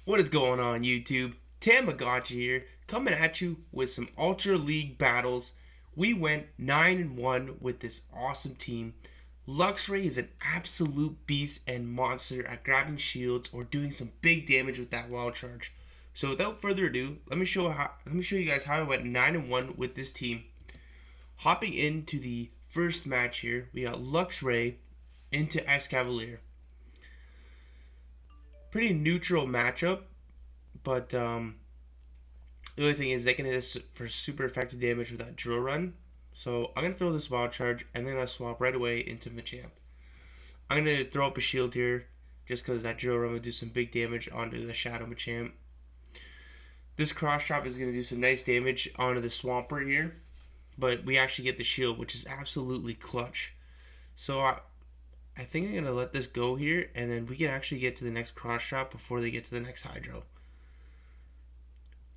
What is going on, YouTube? Thammagotcha here, coming at you with some Ultra League battles. We went 9-1 with this awesome team. Luxray is an absolute beast and monster at grabbing shields or doing some big damage with that wild charge. So without further ado, let me show you guys how I went 9-1 with this team. Hopping into the first match here, we got Luxray into Escavalier. Pretty neutral matchup, but the only thing is they can hit us for super effective damage with that drill run. So I'm going to throw this wild charge and then I'll swap right away into machamp. I'm going to throw up a shield here just because that drill run will do some big damage onto the shadow machamp. This cross chop is going to do some nice damage onto the Swampert here, but we actually get the shield, which is absolutely clutch. So I think I'm going to let this go here, and then we can actually get to the next cross chop before they get to the next hydro.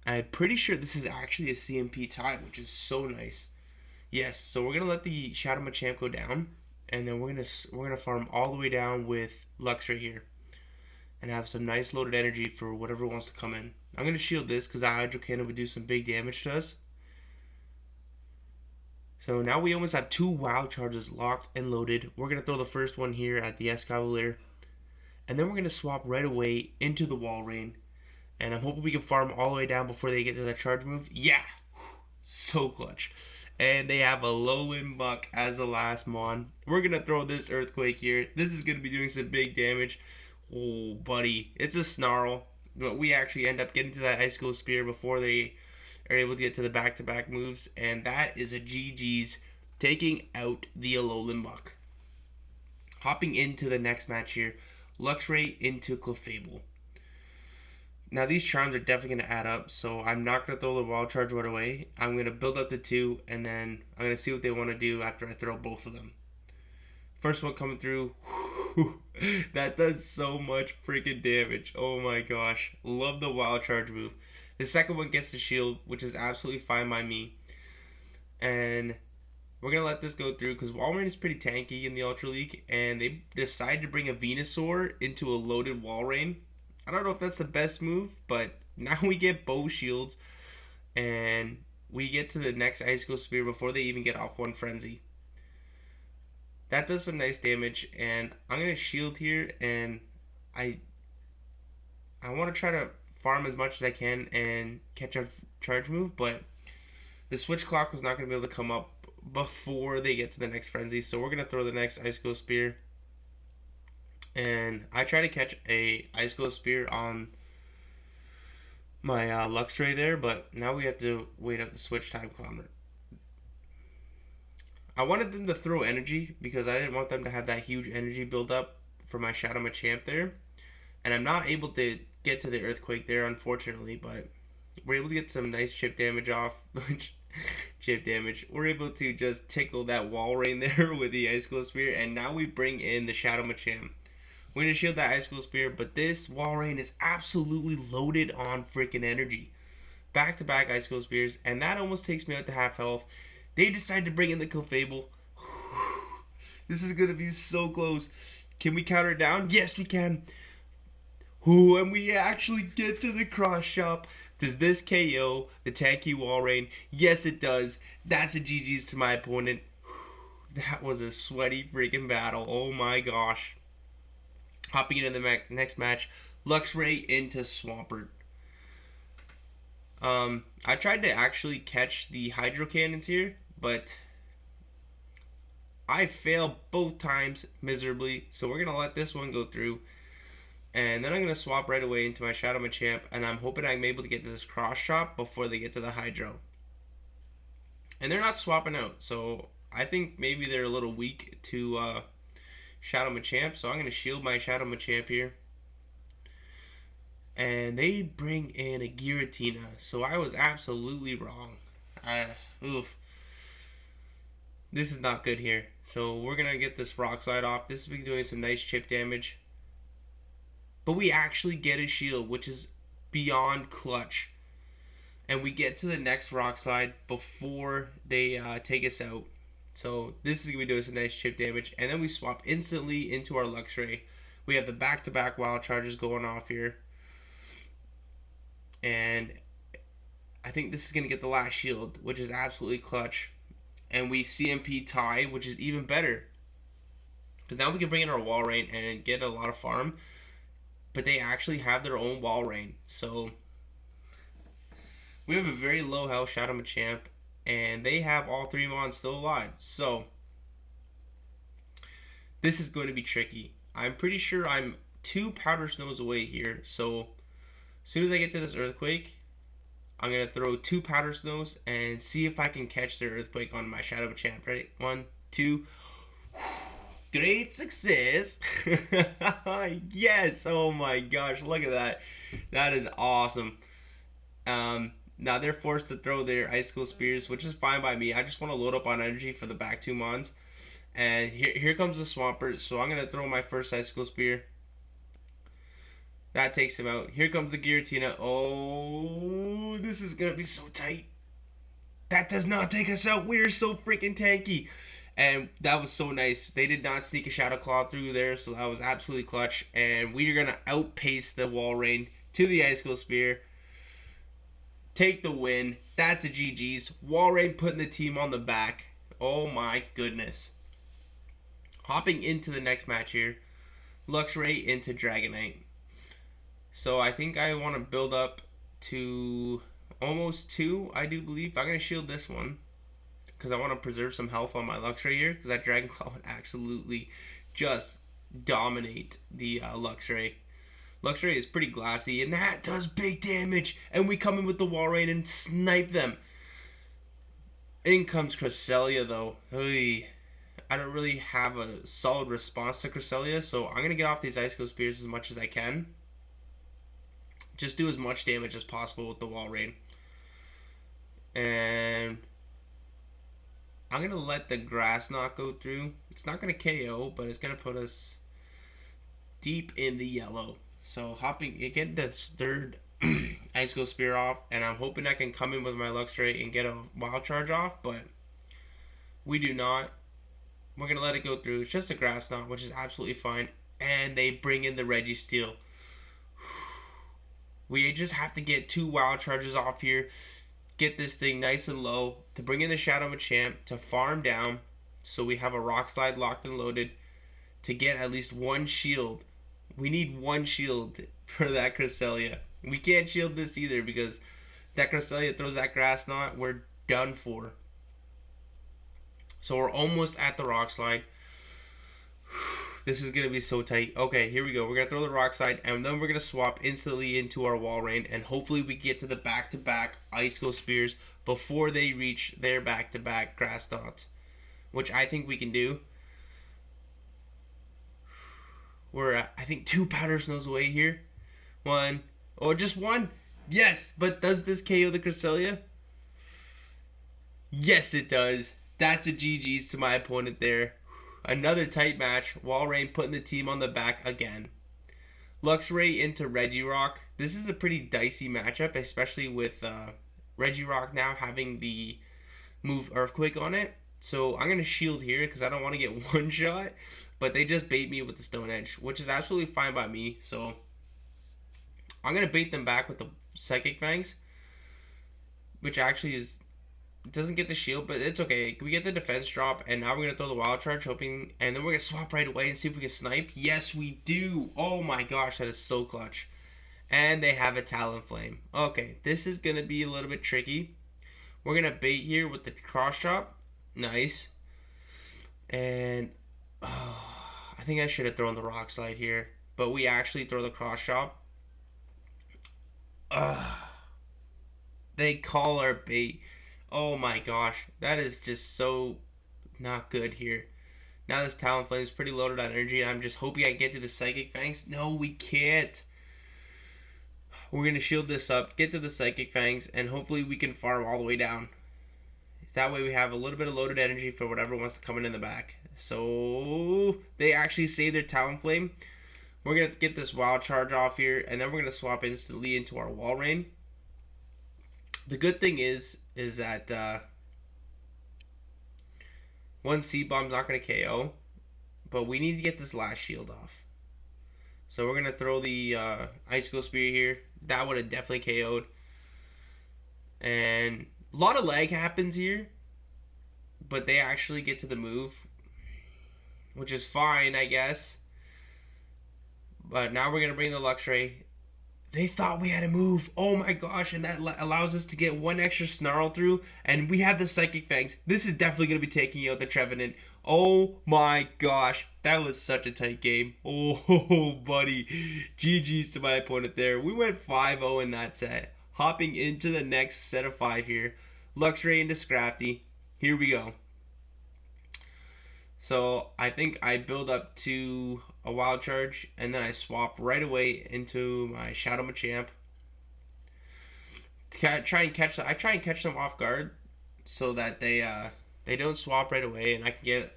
I'm pretty sure this is actually a CMP tie, which is so nice. Yes, so we're going to let the Shadow Machamp go down, and then we're gonna farm all the way down with Luxray here. And have some nice loaded energy for whatever wants to come in. I'm going to shield this because that Hydro Cannon would do some big damage to us. So now we almost have two wild charges locked and loaded. We're going to throw the first one here at the Escavalier. And then we're going to swap right away into the Walrein. And I'm hoping we can farm all the way down before they get to that charge move. Yeah! So clutch. And they have a Lowland Muck as the last mon. We're going to throw this Earthquake here. This is going to be doing some big damage. Oh, buddy. It's a Snarl. But we actually end up getting to that Icicle Spear before they are able to get to the back-to-back moves. And that is a GG's, taking out the Alolan Muck. Hopping into the next match here. Luxray into Clefable. Now these charms are definitely going to add up, so I'm not going to throw the wild charge right away. I'm going to build up to two, and then I'm going to see what they want to do after I throw both of them. First one coming through. That does so much freaking damage. Oh my gosh. Love the wild charge move. The second one gets the shield, which is absolutely fine by me. And we're going to let this go through because Walrein is pretty tanky in the Ultra League, and they decide to bring a Venusaur into a loaded Walrein. I don't know if that's the best move, but now we get bow shields, and we get to the next Icicle Spear before they even get off one Frenzy. That does some nice damage, and I'm going to shield here, and I want to try to farm as much as I can and catch a charge move, but the switch clock was not going to be able to come up before they get to the next Frenzy, so we're going to throw the next Icicle Spear. And I try to catch a Icicle Spear on my Luxray there, but now we have to wait up the switch time climber. I wanted them to throw energy because I didn't want them to have that huge energy build up for my Shadow Machamp there. And I'm not able to get to the Earthquake there, unfortunately, but we're able to get some nice chip damage off. Chip damage. We're able to just tickle that Walrein there with the Icicle Spear, and now we bring in the Shadow Machamp. We're going to shield that Icicle Spear, but this Walrein is absolutely loaded on freaking energy. Back-to-back Icicle Spears, and that almost takes me out to half health. They decide to bring in the Clefable. This is going to be so close. Can we counter it down? Yes, we can. Ooh, and we actually get to the cross shop. Does this KO the tanky Walrein? Yes, it does. That's a GG's to my opponent. That was a sweaty freaking battle. Oh my gosh. Hopping into the next match, Luxray into Swampert. I tried to actually catch the Hydro Cannons here, but I failed both times miserably, so we're going to let this one go through. And then I'm going to swap right away into my Shadow Machamp, and I'm hoping I'm able to get to this cross chop before they get to the Hydro. And they're not swapping out, so I think maybe they're a little weak to Shadow Machamp, so I'm going to shield my Shadow Machamp here. And they bring in a Giratina, so I was absolutely wrong. Oof. This is not good here. So we're going to get this Rock Slide off. This has been doing some nice chip damage. But we actually get a shield, which is beyond clutch. And we get to the next Rock Slide before they take us out. So this is going to be doing some nice chip damage. And then we swap instantly into our Luxray. We have the back-to-back wild charges going off here. And I think this is going to get the last shield, which is absolutely clutch. And we CMP tie, which is even better. Because now we can bring in our wall rain and get a lot of farm. But they actually have their own wall rain. So we have a very low health Shadow Machamp. And they have all 3 mons still alive. So this is going to be tricky. I'm pretty sure I'm 2 powder snows away here. So as soon as I get to this earthquake, I'm going to throw 2 powder snows and see if I can catch their earthquake on my Shadow Machamp. Ready? 1, 2. Great success. Yes. Oh my gosh. Look at that. That is awesome. Now they're forced to throw their Icicle Spears, which is fine by me. I just want to load up on energy for the back 2 mons. And here comes the Swampert. So I'm going to throw my first Icicle Spear. That takes him out. Here comes the Giratina. Oh, this is going to be so tight. That does not take us out. We're so freaking tanky. And that was so nice. They did not sneak a Shadow Claw through there, so that was absolutely clutch. And we are going to outpace the Wall Rain to the Icicle Spear. Take the win. That's a GG's. Wall Rain putting the team on the back. Oh my goodness. Hopping into the next match here. Luxray into Dragonite. So I think I want to build up to almost 2, I do believe. I'm going to shield this one because I want to preserve some health on my Luxray here, because that Dragon Claw would absolutely just dominate the Luxray. Luxray is pretty glassy, and that does big damage. And we come in with the Wall Rain and snipe them. In comes Cresselia, though. Oy. I don't really have a solid response to Cresselia, so I'm going to get off these Icicle Spears as much as I can. Just do as much damage as possible with the Wall Rain. And I'm going to let the Grass Knot go through. It's not going to KO, but it's going to put us deep in the yellow. So hopping, get this third Icicle Spear off, and I'm hoping I can come in with my Luxray and get a Wild Charge off, but we do not. We're going to let it go through. It's just a Grass Knot, which is absolutely fine. And they bring in the Registeel. We just have to get 2 Wild Charges off here. Get this thing nice and low to bring in the Shadow Machamp to farm down. So we have a Rock Slide locked and loaded to get at least 1 shield. We need 1 shield for that Cresselia. We can't shield this either because that Cresselia throws that Grass Knot. We're done for. So we're almost at the Rock Slide. This is going to be so tight. Okay, here we go. We're going to throw the Rock Slide, and then we're going to swap instantly into our Wall Rain, and hopefully we get to the back-to-back Icicle Spears before they reach their back-to-back Grass Knots, which I think we can do. We're, I think, 2 Powder Snows away here. 1. Oh, just 1. Yes, but does this KO the Cresselia? Yes, it does. That's a GG's to my opponent there. Another tight match. Wall Rain putting the team on the back again. Luxray into Regirock. This is a pretty dicey matchup, especially with Regirock now having the move Earthquake on it. So I'm going to shield here because I don't want to get one shot. But they just bait me with the Stone Edge, which is absolutely fine by me. So I'm going to bait them back with the Psychic Fangs, which actually is... doesn't get the shield, but it's okay. We get the defense drop, and now we're going to throw the Wild Charge, hoping, and then we're going to swap right away and see if we can snipe. Yes, we do. Oh my gosh, that is so clutch. And they have a Talonflame. Okay, this is going to be a little bit tricky. We're going to bait here with the Cross Chop. Nice. And I think I should have thrown the Rock Slide here, but we actually throw the Cross Chop. They call our bait. Oh my gosh, that is just so not good here. Now this Talonflame is pretty loaded on energy, and I'm just hoping I get to the Psychic Fangs. No, we can't. We're going to shield this up, get to the Psychic Fangs, and hopefully we can farm all the way down. That way we have a little bit of loaded energy for whatever wants to come in the back. So they actually save their Talonflame. We're going to get this Wild Charge off here, and then we're going to swap instantly into our Wall Rain. The good thing is that one Seed Bomb's not going to KO, but we need to get this last shield off. So we're going to throw the Icicle Spear here. That would have definitely KO'd. And a lot of lag happens here, but they actually get to the move, which is fine, I guess. But now we're going to bring the Luxray. They thought we had to move. Oh my gosh, and that allows us to get one extra snarl through, and we have the Psychic Fangs. This is definitely going to be taking out the Trevenant. Oh my gosh, that was such a tight game. Oh, buddy. GG's to my opponent there. We went 5-0 in that set. Hopping into the next set of 5 here. Luxray into Scrafty. Here we go. So I think I build up to a Wild Charge, and then I swap right away into my Shadow Machamp. I try and catch them off guard so that they don't swap right away, and I can get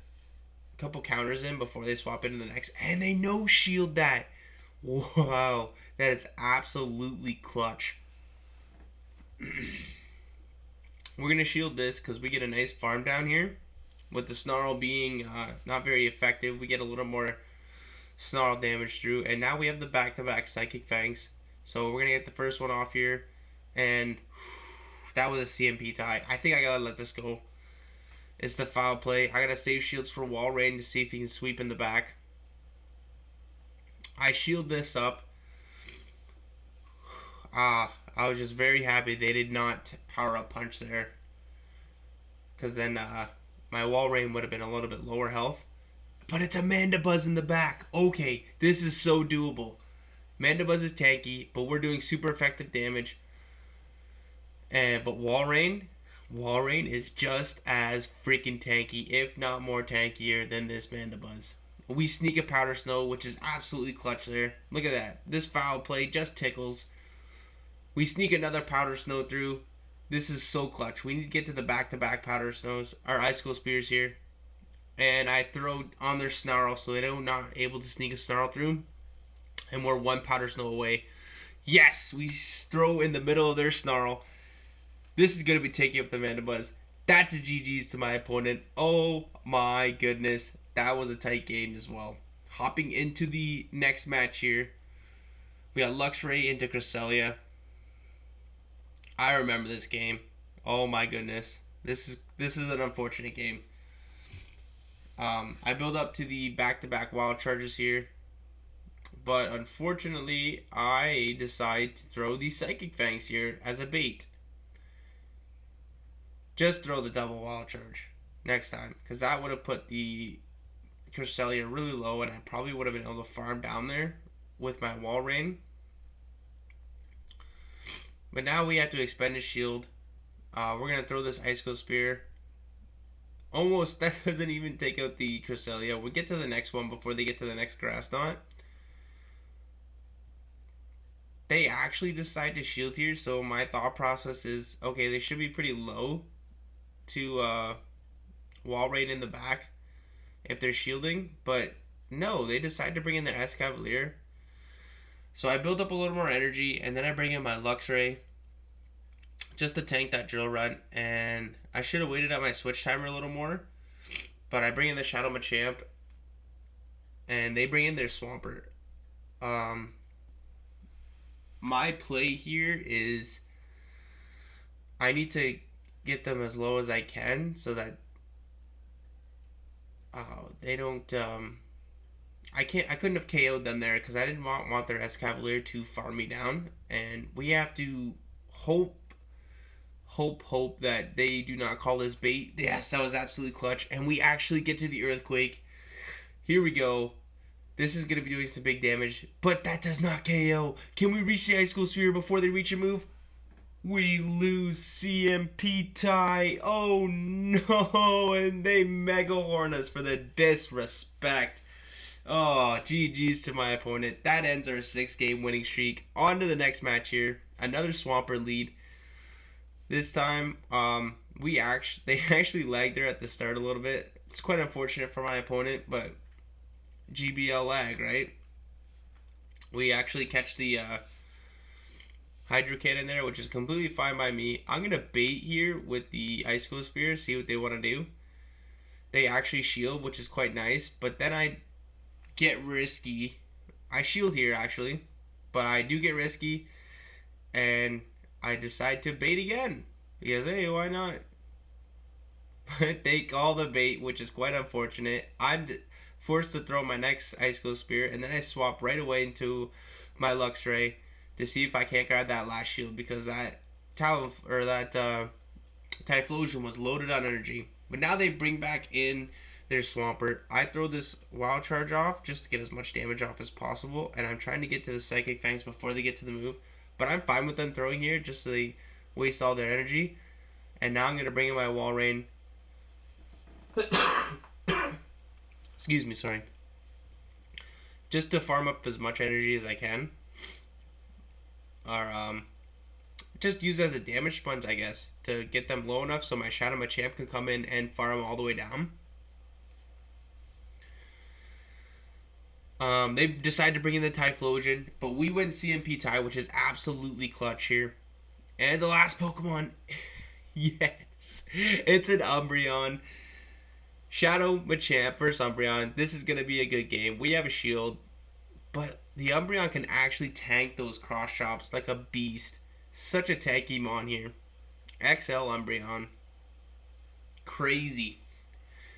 a couple counters in before they swap into the next. And they no shield that. Wow, that is absolutely clutch. We're gonna shield this because we get a nice farm down here. With the Snarl being not very effective, we get a little more Snarl damage through. And now we have the back-to-back Psychic Fangs. So we're going to get the first one off here. And that was a CMP tie. I think I got to let this go. It's the foul play. I got to save shields for Wall Rain to see if he can sweep in the back. I shield this up. I was just very happy they did not power up punch there. Because then my Wall Rain would have been a little bit lower health. But it's a Mandibuzz in the back. Okay, this is so doable. Mandibuzz is tanky, but we're doing super effective damage. But Wall Rain is just as freaking tanky, if not more tankier than this Mandibuzz. We sneak a Powder Snow, which is absolutely clutch there. Look at that. This foul play just tickles. We sneak another Powder Snow through. This is so clutch. We need to get to the back-to-back Powder Snows, or Icicle Spears here. And I throw on their Snarl so they're not able to sneak a Snarl through. And we're one Powder Snow away. Yes, we throw in the middle of their Snarl. This is going to be taking up the Mandibuzz. That's a GG's to my opponent. Oh my goodness. That was a tight game as well. Hopping into the next match here. We got Luxray into Cresselia. I remember this game. Oh my goodness. This is an unfortunate game. I build up to the back-to-back Wild Charges here. But unfortunately, I decide to throw the Psychic Fangs here as a bait. Just throw the double Wild Charge next time. Because that would have put the Cresselia really low, and I probably would have been able to farm down there with my Wall Rain. But now we have to expend a shield. We're going to throw this Icicle Spear. Almost, that doesn't even take out the Cresselia. We'll get to the next one before they get to the next Grass Knot. They actually decide to shield here, so my thought process is, okay, they should be pretty low to Wall Raid in the back if they're shielding. But no, they decide to bring in their Escavalier. So I build up a little more energy, and then I bring in my Luxray just to tank that drill run. And I should have waited out my switch timer a little more, but I bring in the Shadow Machamp, and they bring in their Swampert. My play here is I need to get them as low as I can so that they don't I couldn't have KO'd them there because I didn't want their Escavalier to farm me down, and we have to hope that they do not call this bait. Yes, that was absolutely clutch, and we actually get to the Earthquake. Here we go. This is going to be doing some big damage, but that does not KO. Can we reach the Icicle Spear before they reach a move? We lose CMP tie. Oh no, and they Mega Horn us for the disrespect. Oh, GG's to my opponent. That ends our 6-game winning streak. On to the next match here. Another Swampert lead. This time, they actually lagged there at the start a little bit. It's quite unfortunate for my opponent, but GBL lag, right? We actually catch the Hydro Cannon there, which is completely fine by me. I'm going to bait here with the Icicle Spear, see what they want to do. They actually shield, which is quite nice, but then I get risky. I shield here, actually, but I do get risky, and I decide to bait again. Because, hey, why not? Take all the bait, which is quite unfortunate. I'm forced to throw my next Icicle Spear, and then I swap right away into my Luxray to see if I can't grab that last shield, because that Typhlosion was loaded on energy. But now they bring back in their Swampert. I throw this Wild Charge off just to get as much damage off as possible, and I'm trying to get to the Psychic Fangs before they get to the move. But I'm fine with them throwing here just so they waste all their energy. And now I'm going to bring in my Walrein. Excuse me, sorry. Just to farm up as much energy as I can. Or, just use it as a damage sponge, I guess, to get them low enough so my Shadow Machamp can come in and farm all the way down. They decided to bring in the Typhlosion, but we went CMP Ty, which is absolutely clutch here. And the last Pokemon, yes, it's an Umbreon. Shadow Machamp versus Umbreon. This is going to be a good game. We have a shield, but the Umbreon can actually tank those cross chops like a beast. Such a tanky mon here. XL Umbreon. Crazy.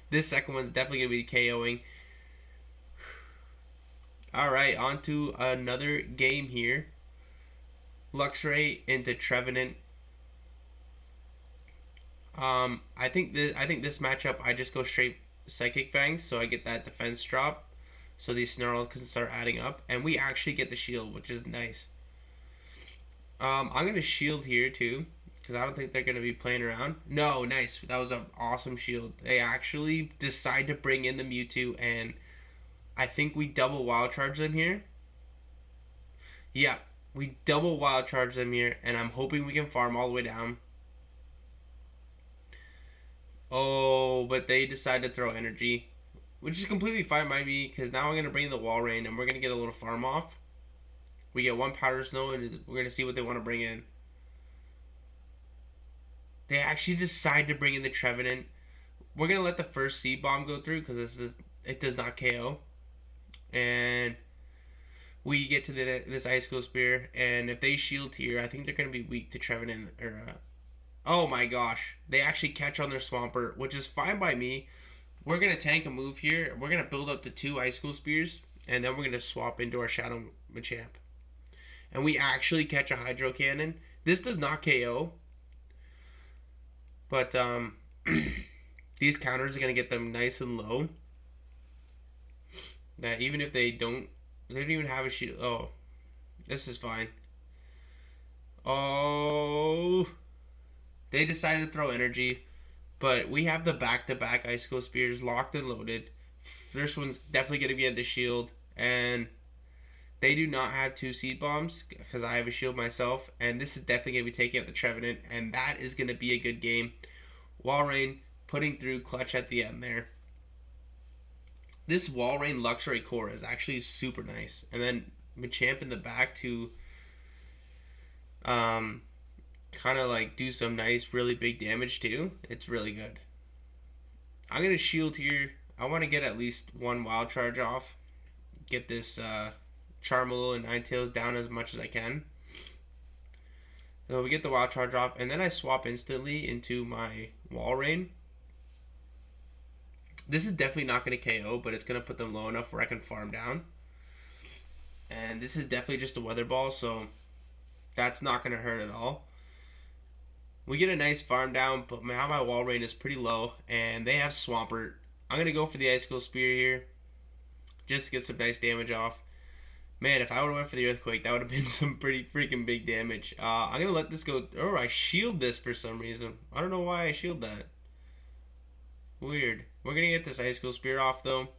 This second one's definitely going to be KOing. Alright, on to another game here. Luxray into Trevenant. I think this matchup I just go straight Psychic Fangs, so I get that defense drop, so these snarls can start adding up, and we actually get the shield, which is nice. I'm gonna shield here too, because I don't think they're gonna be playing around. No, nice. That was an awesome shield. They actually decide to bring in the Mewtwo, and I think we double Wild Charge them here. Yeah, we double Wild Charge them here, and I'm hoping we can farm all the way down. Oh, but they decide to throw energy, which is completely fine by me, because now I'm going to bring in the Walrein, and we're going to get a little farm off. We get one Powder Snow, and we're going to see what they want to bring in. They actually decide to bring in the Trevenant. We're going to let the first Seed Bomb go through, because it does not KO. And we get to this Icicle Spear, and if they shield here, I think they're going to be weak to Trevenant, oh my gosh. They actually catch on their Swampert, which is fine by me. We're going to tank a move here. We're going to build up the 2 Icicle Spears, and then we're going to swap into our Shadow Machamp. And we actually catch a Hydro Cannon. This does not KO. But these counters are going to get them nice and low. That even if they don't even have a shield. Oh, this is fine. Oh... They decided to throw energy, but we have the back-to-back Icicle Spears locked and loaded. First one's definitely going to be at the shield, and they do not have 2 Seed Bombs, because I have a shield myself, and this is definitely going to be taking out the Trevenant, and that is going to be a good game. Walrein putting through clutch at the end there. This Walrein Luxray core is actually super nice, and then Machamp in the back to kind of like do some nice really big damage too. It's really good. I'm gonna shield here. I want to get at least 1 Wild Charge off, get this Charmeleon and Ninetales down as much as I can. So we get the Wild Charge off, and then I swap instantly into my Walrein. This is definitely not going to KO, but it's going to put them low enough where I can farm down. And this is definitely just a Weather Ball, so that's not going to hurt at all. We get a nice farm down, but now my Walrein is pretty low, and they have Swampert. I'm going to go for the Icicle Spear here, just to get some nice damage off. Man, if I would have went for the Earthquake, that would have been some pretty freaking big damage. I'm going to let this go. Oh, I shield this for some reason. I don't know why I shield that. Weird. We're going to get this Icicle Spear off, though.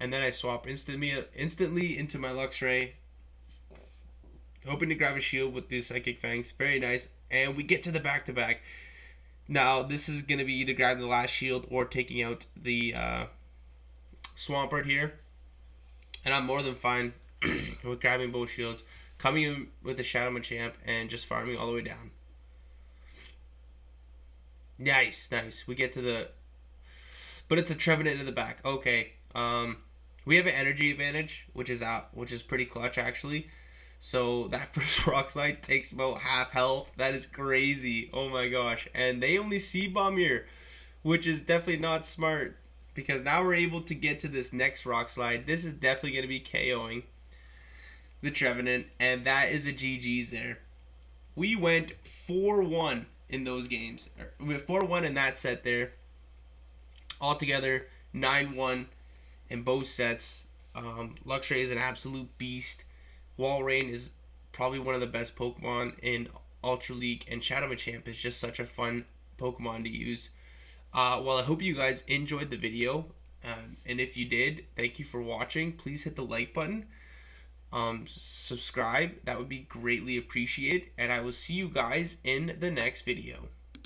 And then I swap instantly into my Luxray. Hoping to grab a shield with these Psychic Fangs. Very nice. And we get to the back-to-back. Now, this is going to be either grabbing the last shield or taking out the Swampert here. And I'm more than fine with grabbing both shields. Coming in with the Shadow Machamp and just farming all the way down. Nice, nice. We get to the... But it's a Trevenant in the back. Okay. We have an energy advantage, which is pretty clutch, actually. So that first rock slide takes about half health. That is crazy. Oh my gosh. And they only C-bomb here, which is definitely not smart, because now we're able to get to this next rock slide. This is definitely going to be KOing the Trevenant, and that is a GG's there. We went 4-1 in those games. We went 4-1 in that set there. Altogether, 9-1 in both sets. Luxray is an absolute beast. Walrein is probably one of the best Pokemon in Ultra League, and Shadow Machamp is just such a fun Pokemon to use. Well, I hope you guys enjoyed the video, and if you did, thank you for watching. Please hit the like button. Subscribe, that would be greatly appreciated, and I will see you guys in the next video.